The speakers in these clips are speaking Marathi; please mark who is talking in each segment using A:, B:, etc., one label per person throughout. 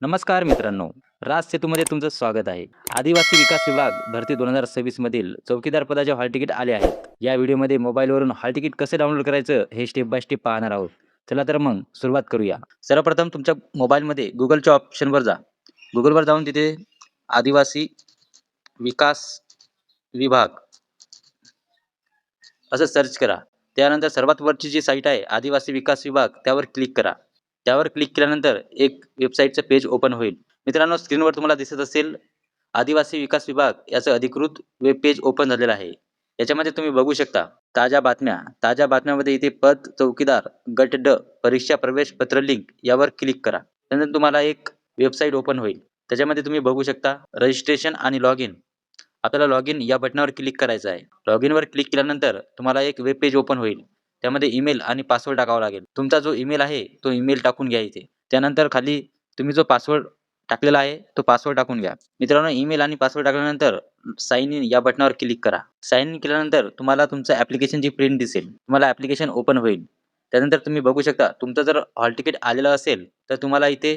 A: नमस्कार मित्रांनो, राज सेतूमध्ये तुमचं स्वागत आहे. आदिवासी विकास विभाग भरती 2026 मधील चौकीदार पदाचे हॉल तिकीट आले आहेत. या व्हिडिओमध्ये मोबाईलवरून हॉल तिकीट कसे डाउनलोड करायचं हे स्टेप बाय स्टेप पाहणार आहोत. चला तर मग सुरुवात करूया. सर्वप्रथम तुमच्या मोबाईलमध्ये Googleच्या ऑप्शनवर जा. Googleवर जाऊन तिथे आदिवासी विकास विभाग असं सर्च करा. त्यानंतर सर्वात वरची जी साईट आहे आदिवासी विकास विभाग त्यावर क्लिक करा. त्यावर क्लिक केल्यानंतर एक वेबसाईटचं पेज ओपन होईल. मित्रांनो, स्क्रीनवर तुम्हाला दिसत असेल आदिवासी विकास विभाग याचं अधिकृत वेब पेज ओपन झालेलं आहे. याच्यामध्ये तुम्ही बघू शकता ताज्या बातम्या. ताज्या बातम्यामध्ये इथे पद चौकीदार गट ड परीक्षा प्रवेश पत्र लिंक यावर क्लिक करा. त्यानंतर तुम्हाला एक वेबसाईट ओपन होईल. त्याच्यामध्ये तुम्ही बघू शकता रजिस्ट्रेशन आणि लॉग इन. आपल्याला लॉग इन या बटनावर क्लिक करायचं आहे. लॉग इनवर क्लिक केल्यानंतर तुम्हाला एक वेब पेज ओपन होईल. त्यामध्ये ईमेल आणि पासवर्ड टाकावा लागेल. तुमचा जो ईमेल आहे तो ईमेल टाकून घ्या इथे. त्यानंतर खाली तुम्ही जो पासवर्ड टाकलेला आहे तो पासवर्ड टाकून घ्या. मित्रांनो, ईमेल आणि पासवर्ड टाकल्यानंतर साइन इन या बटनावर क्लिक करा. साइन इन केल्यानंतर तुम्हाला तुमचं ॲप्लिकेशनची प्रिंट दिसेल. तुम्हाला ॲप्लिकेशन ओपन होईल. त्यानंतर तुम्ही बघू शकता तुमचं जर हॉल तिकीट आलेलं असेल तर तुम्हाला इथे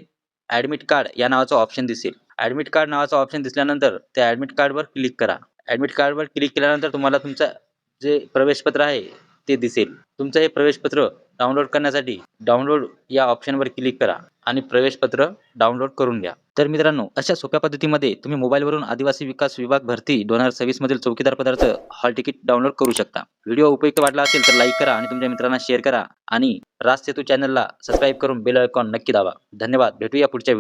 A: ॲडमिट कार्ड या नावाचं ऑप्शन दिसेल. ॲडमिट कार्ड नावाचं ऑप्शन दिसल्यानंतर त्या ॲडमिट कार्डवर क्लिक करा. ॲडमिट कार्डवर क्लिक केल्यानंतर तुम्हाला तुमचं जे प्रवेशपत्र आहे ते दिसेल. तुमचं हे प्रवेशपत्र डाउनलोड करण्यासाठी डाउनलोड या ऑप्शनवर क्लिक करा आणि प्रवेशपत्र डाउनलोड करून घ्या. तर मित्रांनो, अशा सोप्या पद्धतीमध्ये तुम्ही मोबाईलवरून आदिवासी विकास विभाग भरती 2026 मधील चौकीदार पदाचं हॉल तिकीट डाउनलोड करू शकता. व्हिडिओ उपयुक्त वाटला असेल तर लाईक करा आणि तुमच्या मित्रांना शेअर करा आणि राज सेतू चॅनलला सबस्क्राईब करून बेल आयकॉन नक्की दाबा. धन्यवाद. भेटूया पुढच्या